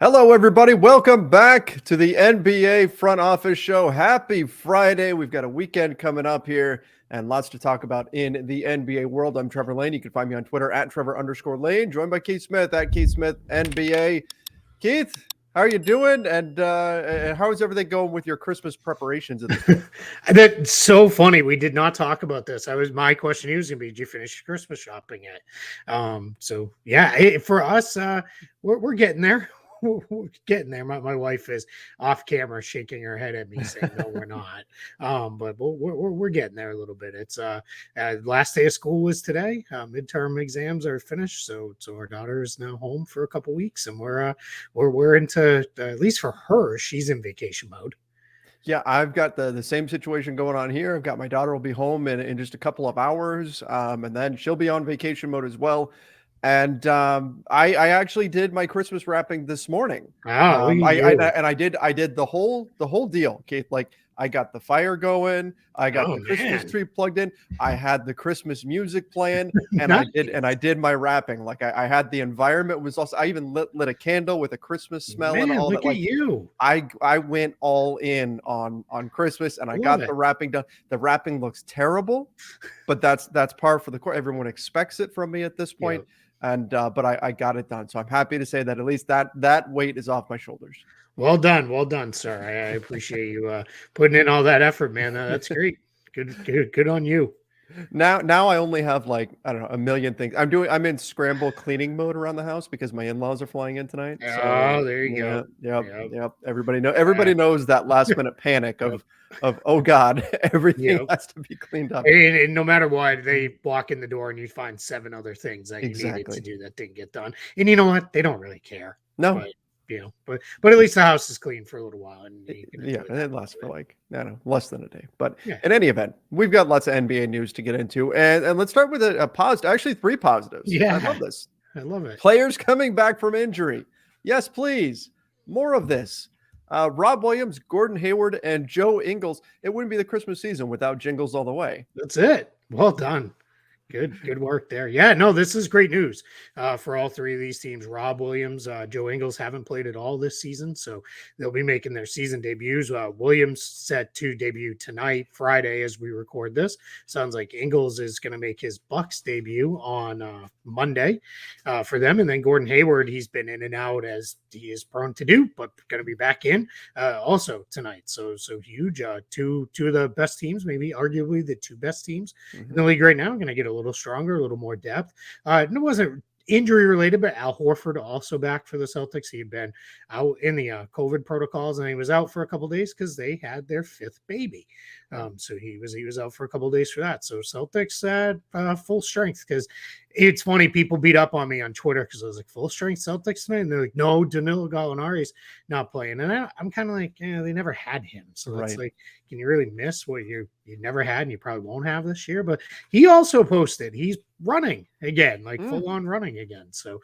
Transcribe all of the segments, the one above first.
Hello, everybody. Welcome back to the NBA Front Office Show. Happy Friday. We've got a weekend coming up here and lots to talk about in the NBA world. I'm Trevor Lane. You can find me on Twitter at Trevor_Lane, joined by Keith Smith at Keith Smith NBA. Keith, how are you doing? And how is everything going with your Christmas preparations at this point? That's so funny. We did not talk about this. My question to you was going to be, did you finish your Christmas shopping yet? For us, we're getting there. We're getting there. My wife is off camera shaking her head at me saying, no, we're not. But we're getting there a little bit. It's last day of school was today. Midterm exams are finished. So our daughter is now home for a couple weeks, and we're into, at least for her, she's in vacation mode. Yeah, I've got the same situation going on here. I've got my daughter will be home in just a couple of hours, and then she'll be on vacation mode as well. And I actually did my Christmas wrapping this morning. I did the whole deal, Keith. Like, I got the fire going, I got the Christmas tree plugged in, I had the Christmas music playing, and Nice. I did my wrapping. Like, I had the environment was also, I even lit a candle with a Christmas smell and all look that. Like, at you. I went all in on Christmas, and I got the wrapping done. The wrapping looks terrible, but that's par for the course. Everyone expects it from me at this point. Yep. And but I got it done, so I'm happy to say that at least that weight is off my shoulders. Well done, sir. I appreciate you putting in all that effort, man. That's great. Good on you. Now I only have, like, I don't know, a million things. I'm in scramble cleaning mode around the house because my in-laws are flying in tonight. Oh, there you go. Yep. Everybody knows that last minute panic of oh God, everything has to be cleaned up. And no matter what, they walk in the door and you find 7 other things that you needed to do that didn't get done. And you know what? They don't really care. No. But at least the house is clean for a little while. And it lasts for, like, I don't know, less than a day. But in any event, we've got lots of NBA news to get into. And let's start with a positive, actually 3 positives. Yeah. I love this. I love it. Players coming back from injury. Yes, please. More of this. Rob Williams, Gordon Hayward, and Joe Ingles. It wouldn't be the Christmas season without Jingles all the way. That's it. Well done. Good work there. Yeah, no, this is great news for all 3 of these teams. Rob Williams, Joe Ingles haven't played at all this season, so they'll be making their season debuts. Williams set to debut tonight, Friday, as we record this. Sounds like Ingles is going to make his Bucks debut on Monday for them, and then Gordon Hayward, he's been in and out as he is prone to do, but going to be back in also tonight. So huge. Two of the best teams, maybe arguably the 2 best teams in the league right now, going to get a little stronger, a little more depth. And it wasn't injury related, but Al Horford also back for the Celtics. He had been out in the COVID protocols, and he was out for a couple of days because they had their 5th baby. So he was out for a couple of days for that. So Celtics at full strength, because it's funny, people beat up on me on Twitter because I was like, full strength Celtics, man. And they're like, no, Danilo Gallinari's not playing. And I'm kind of like, yeah, they never had him. So it's like, can you really miss what you never had and you probably won't have this year? But he also posted he's running again, like full on running again. So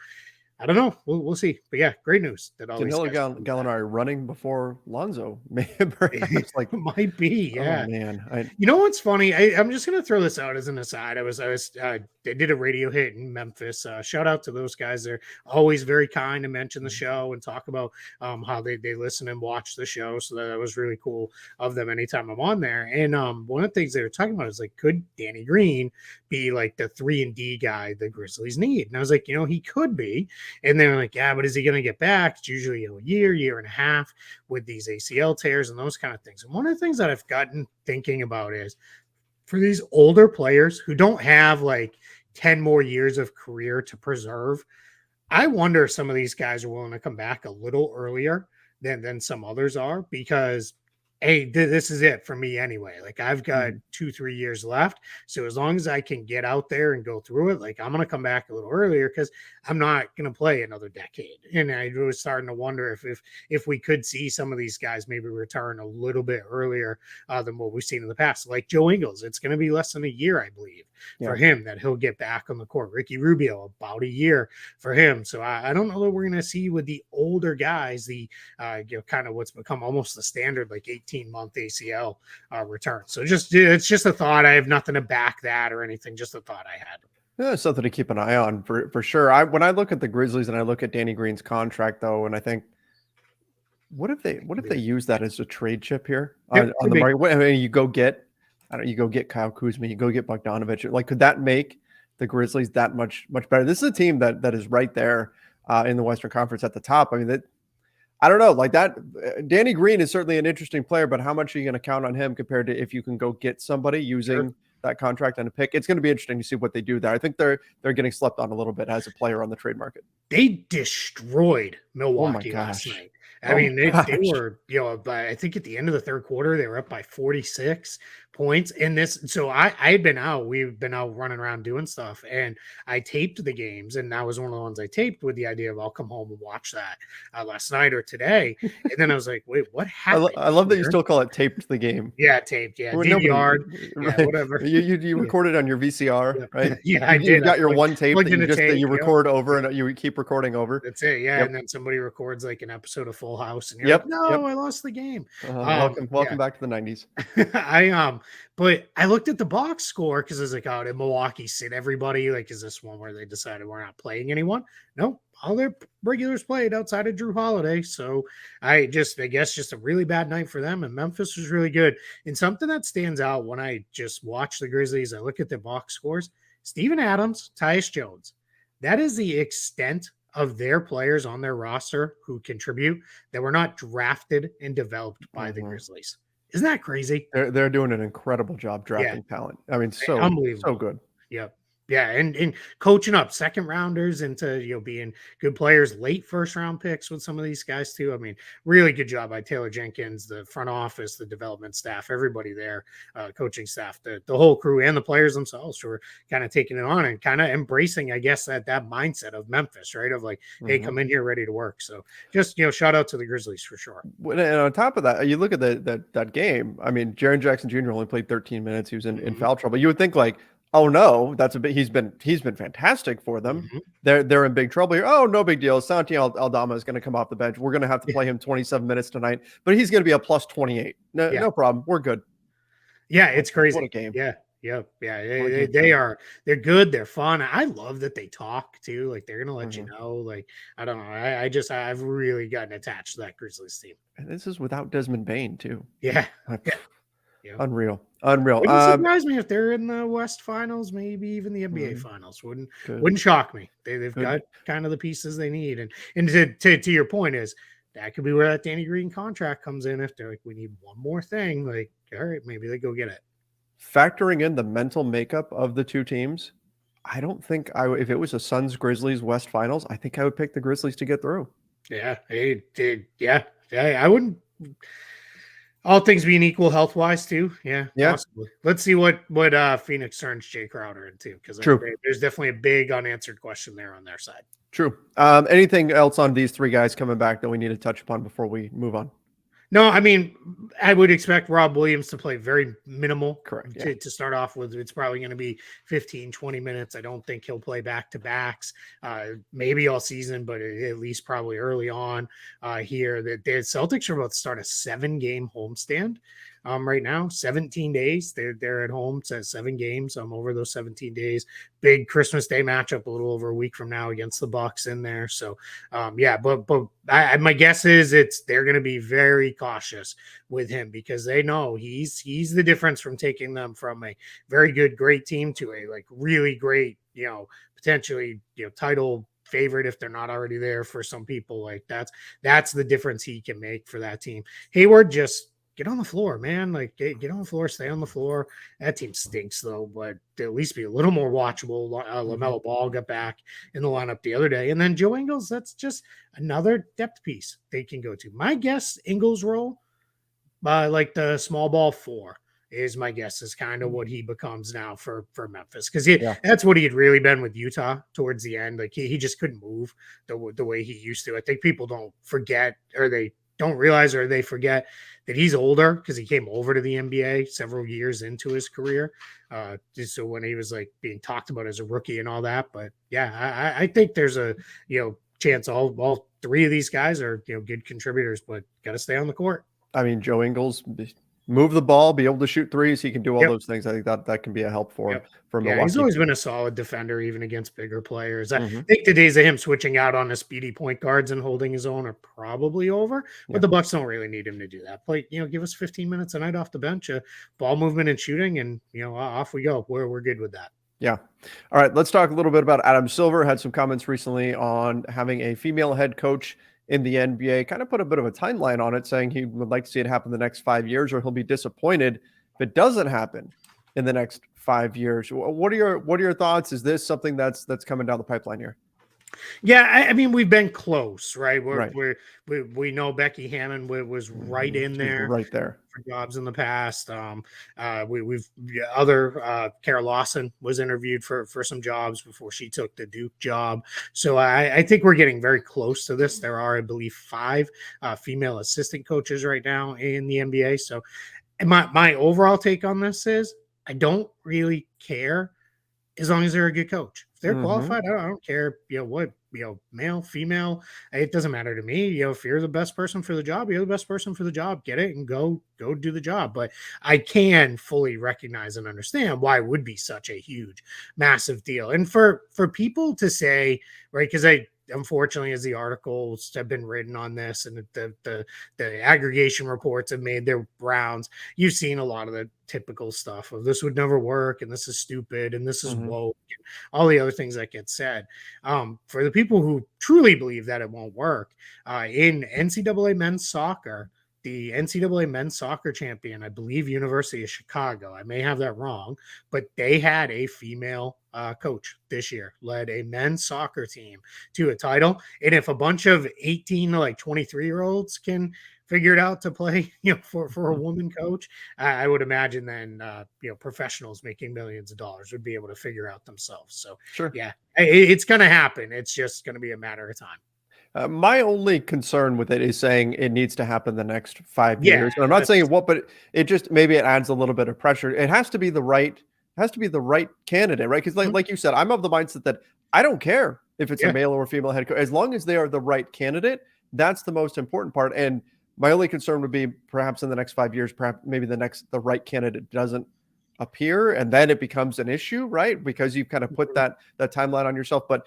I don't know. We'll see. But yeah, great news that all Danilo Gallinari running before Lonzo. Perhaps, like, might be. Yeah. Oh, man. You know what's funny? I'm just gonna throw this out as an aside. They did a radio hit in Memphis. Shout out to those guys. They're always very kind to mention the show and talk about how they listen and watch the show. So that was really cool of them anytime I'm on there. And one of the things they were talking about is, like, could Danny Green be like the 3-and-D guy the Grizzlies need? And I was like, he could be. And they were like, yeah, but is he going to get back? It's usually a year and a half with these ACL tears and those kind of things. And one of the things that I've gotten thinking about is, for these older players who don't have like 10 more years of career to preserve, I wonder if some of these guys are willing to come back a little earlier than some others are, because hey, this is it for me anyway. Like, I've got 2-3 years left. So as long as I can get out there and go through it, like, I'm going to come back a little earlier because I'm not going to play another decade. And I was starting to wonder if we could see some of these guys maybe return a little bit earlier than what we've seen in the past. Like Joe Ingles, it's going to be less than a year, I believe, for him that he'll get back on the court. Ricky Rubio, about a year for him. So I don't know that we're going to see with the older guys, the kind of what's become almost the standard, like 18-month ACL return. So it's just a thought. I have nothing to back that or anything. Just a thought I had. Yeah, something to keep an eye on for sure. When I look at the Grizzlies and I look at Danny Green's contract, though, and I think What if they use that as a trade chip here Yep, on could the be. market? I mean, you go get, I don't know, you go get Kyle Kuzma, you go get Bogdanovich. Like, could that make the Grizzlies that much better? This is a team that is right there in the Western Conference at the top. I mean, that I don't know, like that. Danny Green is certainly an interesting player, but how much are you going to count on him compared to if you can go get somebody Sure. using that contract and a pick? It's going to be interesting to see what they do there. I think they're getting slept on a little bit as a player on the trade market. They destroyed Oh my Milwaukee last gosh. night. I Oh my mean, they gosh. were, by I think at the end of the third quarter, they were up by 46 points in this. So I had been out. We've been out running around doing stuff, and I taped the games, and that was one of the ones I taped with the idea of I'll come home and watch that last night or today. And then I was like, wait, what happened I love that you here? still call it taped the game. Yeah, taped. Yeah, Well, nobody, DVR'd. Yeah, right? whatever. You Yeah, recorded on your VCR, right? yeah, I You've did. I got your one tape plugged that in a tape. you Yep. record over Yep. and you keep recording over. That's it, yeah, Yep. and then somebody records, like, an episode of Full House, and you're like, Yep. Yep. "No, I lost the game." Welcome Yeah. back to the 90s. But I looked at the box score because I was like, "Oh, did Milwaukee sit everybody? Like, is this one where they decided we're not playing anyone?" No, all their regulars played outside of Drew Holiday, so I guess just a really bad night for them, and Memphis was really good. And something that stands out when I just watch the Grizzlies, I look at the box scores, Steven Adams, Tyus Jones. That is the extent of their players on their roster who contribute that were not drafted and developed by the Mhm. Grizzlies. Isn't that crazy? They're doing an incredible job Yeah, drafting talent. I mean, so unbelievable. good. Yep. Yeah, and coaching up second rounders into being good players, late first round picks with some of these guys too. I mean, really good job by Taylor Jenkins, the front office, the development staff, everybody there, coaching staff, the whole crew, and the players themselves who are kind of taking it on and kind of embracing, I guess, that mindset of Memphis, right? Of like, hey, Mhm. come in here ready to work. So just shout out to the Grizzlies for sure. And on top of that, you look at that game. I mean, Jaren Jackson Jr. only played 13 minutes. He was in Hmm. foul trouble. You would think like, oh no, that's a bit. He's been fantastic for them. Hmm. They're in big trouble here. Oh, no big deal. Santi Aldama is going to come off the bench. We're going to have to play him 27 minutes tonight, but he's going to be a plus 28. No, Yeah. no problem. We're good. Yeah, What, it's what a crazy. game. Yeah. Yep. Yeah. What a They, they, game. they are, they're good. They're fun. I love that they talk too. Like they're going to let you Mhm. know. Like, I don't know. I've really gotten attached to that Grizzlies team. And this is without Desmond Bain too. Yeah. Like, Yeah. Yeah. unreal, unreal. Wouldn't surprise me if they're in the West Finals, maybe even the NBA Mhm. Finals. Wouldn't Good, wouldn't shock me. They've good. got kind of the pieces they need. And to your point is that could be where that Danny Green contract comes in. If they're like, we need one more thing, like, all right, maybe they go get it. Factoring in the mental makeup of the two teams, I don't think if it was a Suns Grizzlies West Finals, I think I would pick the Grizzlies to get through. Yeah, it did. Yeah, yeah. I wouldn't. All things being equal, health wise too. Yeah, Yeah, possibly. Let's see what Phoenix turns Jay Crowder into because true, there's definitely a big unanswered question there on their side. true. Anything else on these three guys coming back that we need to touch upon before we move on? No, I mean, I would expect Rob Williams to play very minimal Correct. Yeah. to start off with. It's probably going to be 15, 20 minutes. I don't think he'll play back to backs, maybe all season, but at least probably early on here. The Celtics are about to start a 7-game homestand right now, 17 days. They're at home to 7 games over those 17 days. Big Christmas Day matchup a little over a week from now against the Bucks in there. So yeah, but my guess is they're going to be very cautious with him because they know he's the difference from taking them from a very good, great team to a like really great, potentially title favorite if they're not already there for some people. Like that's the difference he can make for that team. Hayward just get on the floor, man. Like get on the floor, stay on the floor. That team stinks though, but at least be a little more watchable. LaMelo Ball got back in the lineup the other day, and then Joe Ingles. That's just another depth piece they can go to. My guess, Ingles' role, like the small ball 4, is my guess is kind of what he becomes now for Memphis because Yeah. that's what he had really been with Utah towards the end. Like he just couldn't move the way he used to. I think people don't forget or they don't realize or they forget that he's older because he came over to the NBA several years into his career. Just so when he was like being talked about as a rookie and all that. But yeah, I think there's a chance all 3 of these guys are good contributors, but got to stay on the court. I mean, Joe Ingles, move the ball, be able to shoot threes. He can do all Yep. those things. I think that can be a help for him Yep. for Yeah, he's Milwaukee. always been a solid defender, even against bigger players. I Hmm. think the days of him switching out on the speedy point guards and holding his own are probably over. But Yeah. the Bucks don't really need him to do that. Play, give us 15 minutes a night off the bench, ball movement and shooting, and off we go. We're good with that. Yeah. All right. Let's talk a little bit about Adam Silver. Had some comments recently on having a female head coach in the NBA. Kind of put a bit of a timeline on it, saying he would like to see it happen the next 5 years, or he'll be disappointed if it doesn't happen in the next 5 years. What are your thoughts? Is this something that's coming down the pipeline here? Yeah, I mean we've been close, right? Right. We know Becky Hammond was right in She's there right there. for jobs in the past. We've other Kara Lawson was interviewed for some jobs before she took the Duke job. So I think we're getting very close to this. There are, I believe, 5 female assistant coaches right now in the NBA. So and my overall take on this is I don't really care as long as they're a good coach. If they're Hmm. qualified, I don't care, what, male, female, it doesn't matter to me. If you're the best person for the job, you're the best person for the job. Get it and go do the job. But I can fully recognize and understand why it would be such a huge, massive deal. And for people to say, right, because I unfortunately, as the articles have been written on this and the aggregation reports have made their rounds, you've seen a lot of the typical stuff of this would never work and this is stupid and this is Hmm. woke, and all the other things that get said. For the people who truly believe that it won't work, in NCAA men's soccer, the NCAA men's soccer champion, I believe University of Chicago, I may have that wrong, but they had a female coach this year, led a men's soccer team to a title. And if a bunch of 18 to like 23-year-olds can figure it out to play, for a woman coach, I would imagine then, professionals making millions of dollars would be able to figure out themselves. So, Sure. yeah, it's going to happen. It's just going to be a matter of time. My only concern with it is saying it needs to happen the next 5 years. And I'm Yeah, not saying that's what, but it just maybe it adds a little bit of pressure. It has to be the right candidate, right? Because like you said, I'm of the mindset that I don't care if it's a yeah. male or female head coach, as long as they are the right candidate. That's the most important part. And my only concern would be perhaps in the next 5 years, perhaps maybe the right candidate doesn't appear, and then it becomes an issue, right? Because you've kind of put Mhm. that timeline on yourself. But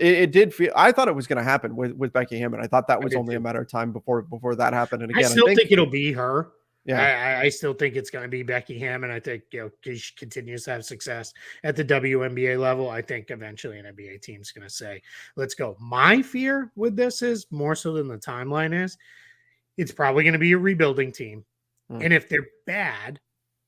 it did feel. I thought it was going to happen with Becky Hammond. I thought that I was did only a too. matter of time before that happened. And I again, I still think, think it'll be her. yeah, I still think it's going to be Becky Hammond. I think, she continues to have success at the WNBA level. I think eventually an NBA team's going to say, let's go. My fear with this is more so than the timeline is, it's probably going to be a rebuilding team. mm, And if they're bad,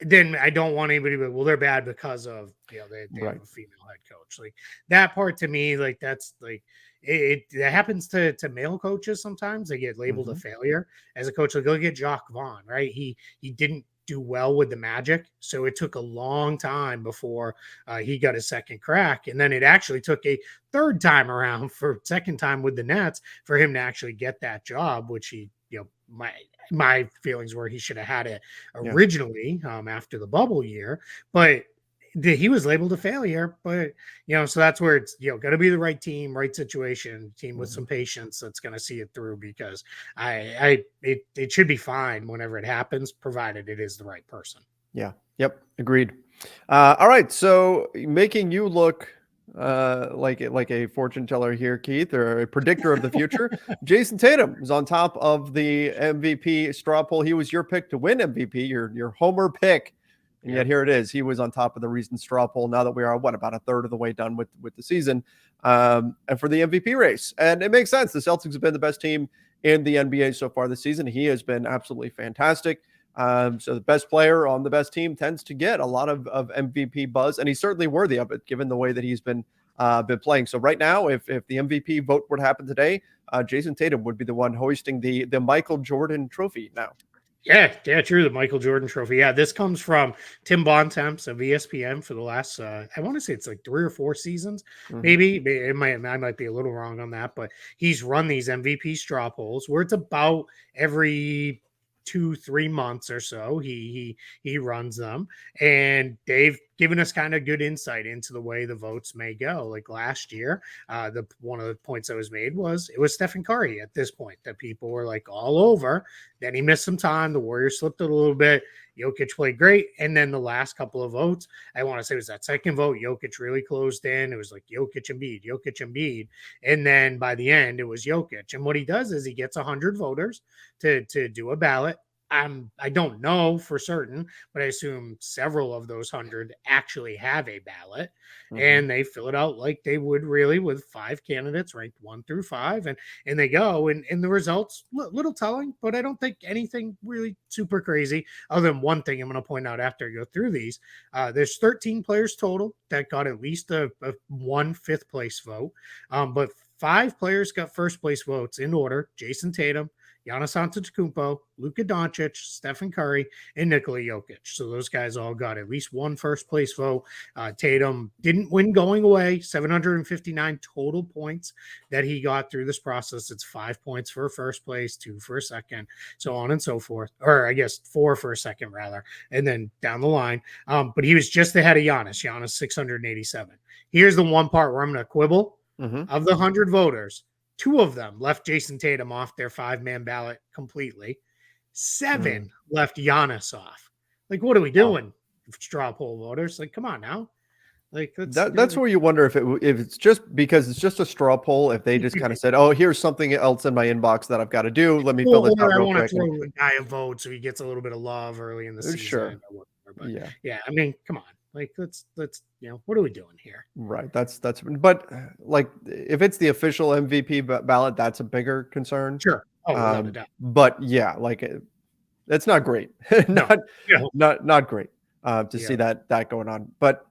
then I don't want anybody to be, well, they're bad because of, they have right, a female head coach. Like that part to me, like that's like that happens to male coaches sometimes. They get labeled a hmm, failure as a coach. Like look at Jacques Vaughn, right? He didn't do well with the Magic, so it took a long time before he got a second crack, and then it actually took a third time around for second time with the Nets for him to actually get that job, which he, my feelings were he should have had it yeah, originally, after the bubble year, but he was labeled a failure. But so that's where it's got to be the right team, right situation, team with hmm, some patience that's going to see it through. Because it should be fine whenever it happens, provided it is the right person. yeah, yep, agreed. All right, so making you look like a fortune teller here, Keith, or a predictor of the future. Jayson Tatum is on top of the MVP straw poll. He was your pick to win MVP, your homer pick, and Yeah. yet here it is. He was on top of the recent straw poll. Now that we are about a third of the way done with the season, and for the MVP race, and it makes sense. The Celtics have been the best team in the NBA so far this season. He has been absolutely fantastic. So the best player on the best team tends to get a lot of MVP buzz, and he's certainly worthy of it given the way that he's been playing. So right now, if the MVP vote were to happen today, Jayson Tatum would be the one hoisting the Michael Jordan Trophy now. Yeah, true. The Michael Jordan Trophy. Yeah, this comes from Tim Bontemps of ESPN for the last, I want to say it's like 3 or 4 seasons, Hmm. maybe. I might be a little wrong on that, but he's run these MVP straw polls where it's about every 2 3 months or so he runs them, and they've giving us kind of good insight into the way the votes may go. Like last year, the one of the points that was made was it was Stephen Curry at this point that people were like all over. Then he missed some time. The Warriors slipped it a little bit. Jokic played great. And then the last couple of votes, I want to say it was that second vote, Jokic really closed in. It was like Jokic Embiid, Jokic Embiid. And then by the end, it was Jokic. And what he does is he gets 100 voters to do a ballot. I don't know for certain, but I assume several of those 100 actually have a ballot, and they fill it out like they would really with 5 candidates ranked 1 through 5, and they go, and the results little telling, but I don't think anything really super crazy other than one thing I'm going to point out after I go through these. There's 13 players total that got at least a 1/5 place vote, but 5 players got first place votes in order: Jayson Tatum, Giannis Antetokounmpo, Luka Doncic, Stephen Curry, and Nikola Jokic. So those guys all got at least one first place vote. Tatum didn't win going away, 759 total points that he got through this process. It's 5 points for first place, 2 for a second, so on and so forth. Or I guess 4 for a second, rather, and then down the line. But he was just ahead of Giannis 687. Here's the one part where I'm going to quibble. Of the 100 voters, 2 of them left Jayson Tatum off their 5-man ballot completely. 7 left Giannis off. Like, what are we doing? Straw poll voters. Like, come on now. Like that's where you wonder if it's just because it's just a straw poll. If they just kind of said, "Oh, here's something else in my inbox that I've got to do. Let me fill this out I real want quick." to throw a guy a vote so he gets a little bit of love early in the season. Sure. Or whatever. But yeah, I mean, come on. Like, let's what are we doing here? Right. But like if it's the official MVP ballot, that's a bigger concern. Sure. Oh, without a doubt. But yeah, like it's not great. not great to see that going on. But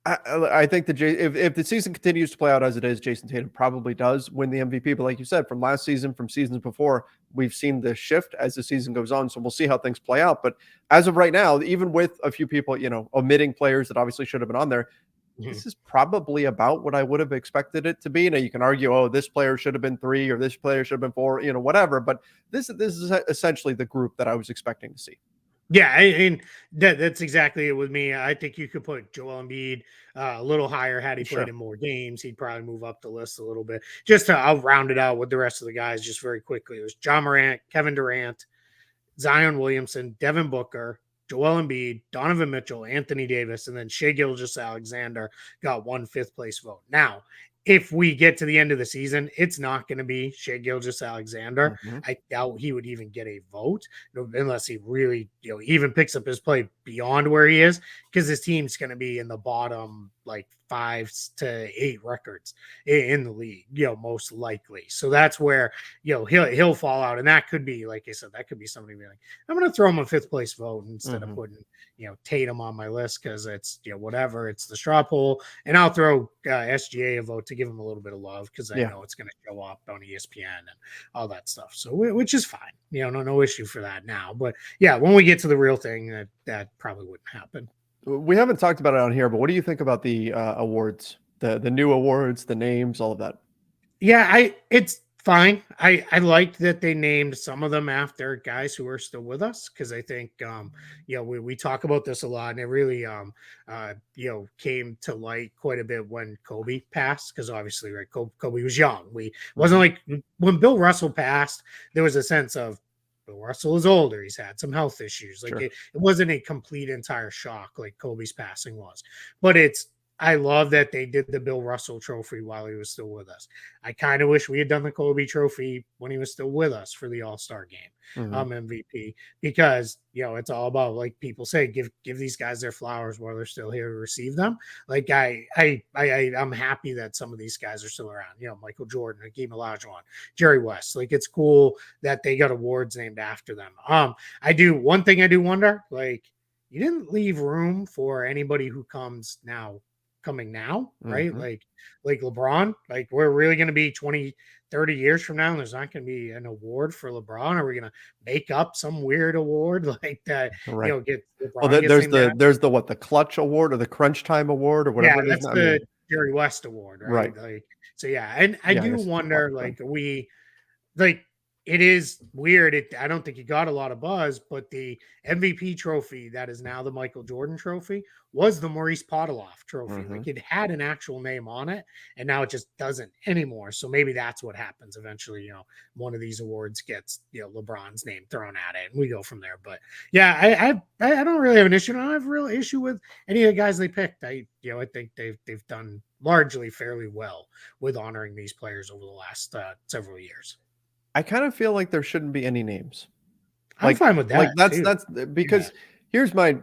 I think if the season continues to play out as it is, Jayson Tatum probably does win the MVP. But like you said, from last season, from seasons before, we've seen the shift as the season goes on. So we'll see how things play out. But as of right now, even with a few people, omitting players that obviously should have been on there, this is probably about what I would have expected it to be. Now you can argue, oh, this player should have been 3 or this player should have been 4, whatever. But this is essentially the group that I was expecting to see. Yeah, and that's exactly it with me. I think you could put Joel Embiid a little higher had he played in more games. He'd probably move up the list a little bit. I'll round it out with the rest of the guys just very quickly. It was John Morant, Kevin Durant, Zion Williamson, Devin Booker, Joel Embiid, Donovan Mitchell, Anthony Davis, and then Shai Gilgeous-Alexander got 1/5 place vote. Now, if we get to the end of the season, it's not going to be Shai Gilgeous-Alexander. I doubt he would even get a vote unless he really, even picks up his play beyond where he is, because his team's going to be in the bottom like 5 to 8 records in the league, most likely. So that's where, he'll fall out. And that could be, like I said, that could be somebody being like, I'm going to throw him a 5th place vote instead of putting, Tatum on my list because it's, whatever, it's the straw poll. And I'll throw SGA a vote to give him a little bit of love because I know it's going to show up on ESPN and all that stuff. So, which is fine. No issue for that now. But yeah, when we get to the real thing, that probably wouldn't happen. We haven't talked about it on here, but what do you think about the awards, the new awards, the names, all of that? Yeah, it's fine. I liked that they named some of them after guys who are still with us because I think we talk about this a lot, and it really came to light quite a bit when Kobe passed, because obviously, right, Kobe was young. Wasn't like when Bill Russell passed, there was a sense of Bill Russell is older. He's had some health issues. Like it wasn't a complete entire shock like Kobe's passing was, but I love that they did the Bill Russell trophy while he was still with us. I kind of wish we had done the Kobe trophy when he was still with us for the All-Star game MVP, because, it's all about, like people say, give these guys their flowers while they're still here to receive them. Like I'm happy that some of these guys are still around, Michael Jordan, Hakeem Olajuwon, Jerry West. Like, it's cool that they got awards named after them. One thing I do wonder, like, you didn't leave room for anybody who coming now, right? Like LeBron, like we're really going to be 20, 30 years from now and there's not going to be an award for LeBron. Are we going to make up some weird award like that? Right. Get LeBron. Well, there's the Clutch Award or the Crunch Time Award or whatever. Yeah, that's the Jerry West Award, right? Right. Like, so yeah, and I do wonder, like, It is weird. I don't think it got a lot of buzz, but the MVP trophy that is now the Michael Jordan trophy was the Maurice Podoloff trophy. Mhm. Like it had an actual name on it, and now it just doesn't anymore. So maybe that's what happens eventually. One of these awards gets LeBron's name thrown at it, and we go from there. But yeah, I don't really have an issue. I don't have a real issue with any of the guys they picked. I think they've done largely fairly well with honoring these players over the last several years. I kind of feel like there shouldn't be any names. I'm fine with Like that too. that's Yeah. because here's my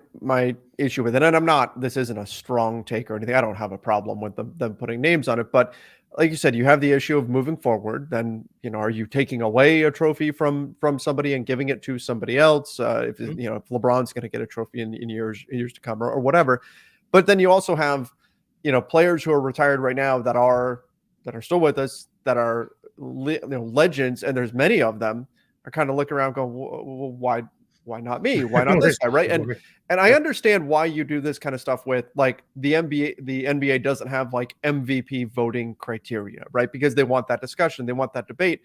issue with it, and this isn't a strong take or anything. I don't have a problem with them putting names on it, but like you said, you have the issue of moving forward. Then are you taking away a trophy from somebody and giving it to somebody else? If Mhm. if LeBron's going to get a trophy in years to come or whatever, but then you also have players who are retired right now that are still with us that are legends, and there's many of them are kind of looking around going, why not me? Why not this Where's guy? my Right. award? And I Yeah. understand why you do this kind of stuff with like the NBA. The NBA doesn't have like MVP voting criteria, right? Because they want that discussion, they want that debate.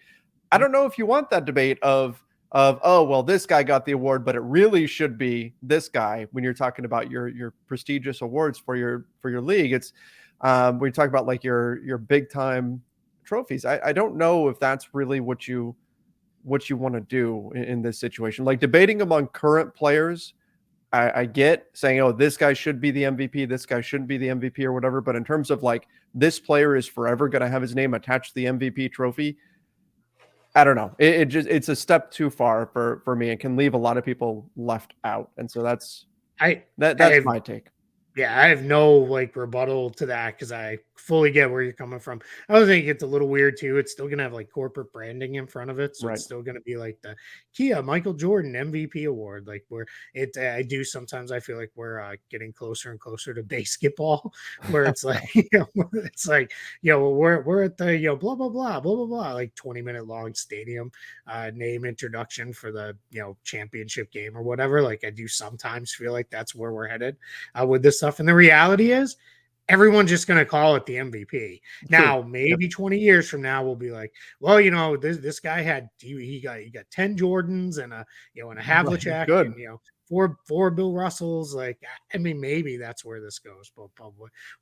I Mhm. don't know if you want that debate of oh well, this guy got the award, but it really should be this guy when you're talking about your prestigious awards for your league. It's when you talk about like your big time trophies. I don't know if that's really what you want to do in this situation. Like debating among current players, I get saying, oh, this guy should be the MVP, this guy shouldn't be the MVP or whatever. But in terms of like this player is forever going to have his name attached to the MVP trophy, I don't know. It's a step too far for me. It can leave a lot of people left out, and so I I that's have my take. Yeah, I have no like rebuttal to that because I fully get where you're coming from. I also think it's a little weird too. It's still gonna have like corporate branding in front of it, so it's Right. still gonna be like the Kia Michael Jordan MVP award, like where it. I do sometimes I feel like we're getting closer and closer to basketball, where it's like it's like we're at the blah blah blah blah blah blah like 20-minute long stadium name introduction for the championship game or whatever. Like I do sometimes feel like that's where we're headed with this stuff. And the reality is, everyone's just going to call it the MVP. True. Now, Yep. maybe 20 years from now, we'll be like, well, this guy had he got 10 Jordans and a Right. Havlicek Good. and four Bill Russells. Like, I mean, maybe that's where this goes, but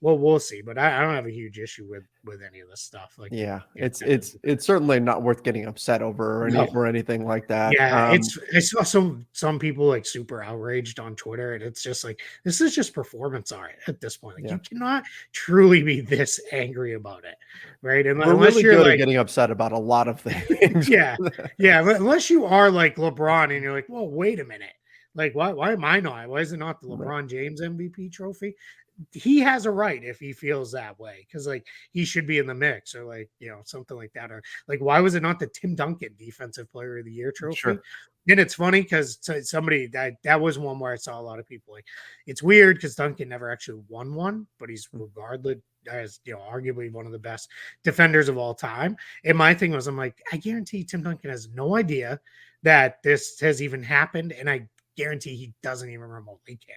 well, we'll see. But I don't have a huge issue with any of this stuff. Like, Yeah. It's kind of it's it's certainly not worth getting upset over no. or anything like that. Yeah, I saw some people like super outraged on Twitter, and it's just like this is just performance art at this point. Like Yeah. you cannot truly be this angry about it, right? We're Unless really you're good at like, getting upset about a lot of things. yeah, yeah, unless you are like LeBron, and you're like, well, wait a minute, like why am I not? Why is it not the Right. LeBron James MVP trophy? He has a right if he feels that way because like he should be in the mix or like something like that or like why was it not the Tim Duncan Defensive Player of the Year trophy? Sure. And it's funny because somebody that was one where I saw a lot of people like it's weird because Duncan never actually won one, but he's regarded as arguably one of the best defenders of all time. And my thing was I'm like I guarantee Tim Duncan has no idea that this has even happened, and I guarantee he doesn't even remotely care.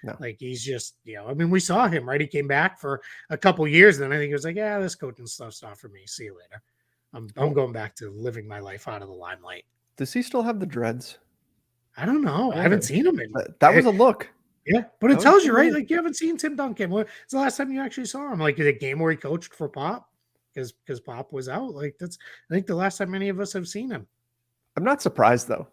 No. Like he's just, I mean, we saw him, right? He came back for a couple years, and then I think he was like, yeah, this coaching stuff's not for me. See you later. I'm Well, going back to living my life out of the limelight. does he still have the dreads? I don't know. I I haven't wonder. seen him in That was a look. yeah, but it That was a tells good you, right? look. Like you haven't seen Tim Duncan. When's the last time you actually saw him? Like the game where he coached for Pop? Because Pop was out. Like that's I think the last time any of us have seen him. I'm not surprised though.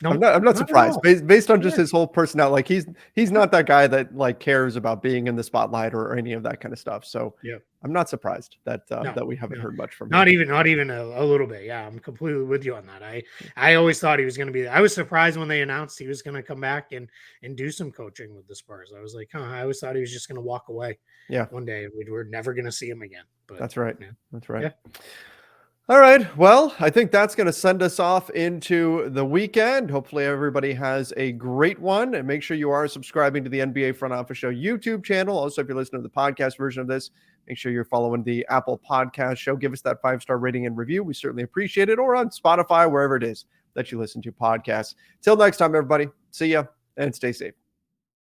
No, I'm not not at surprised all. based on just Yeah. his whole personality. Like he's not that guy that like cares about being in the spotlight or any of that kind of stuff. So Yeah. I'm not surprised that No, that we haven't no, heard much from him. not even a little bit. Yeah, I'm completely with you on that. I always thought he was going to be. I was surprised when they announced he was going to come back and do some coaching with the Spurs. I was like, huh. I always thought he was just going to walk away Yeah, one day. We're never going to see him again. But that's right. yeah, That's right. yeah. All right. Well, I think that's going to send us off into the weekend. Hopefully, everybody has a great one. And make sure you are subscribing to the NBA Front Office Show YouTube channel. Also, if you're listening to the podcast version of this, make sure you're following the Apple Podcast Show. Give us that 5-star rating and review. We certainly appreciate it. Or on Spotify, wherever it is that you listen to podcasts. Till next time, everybody. See ya and stay safe.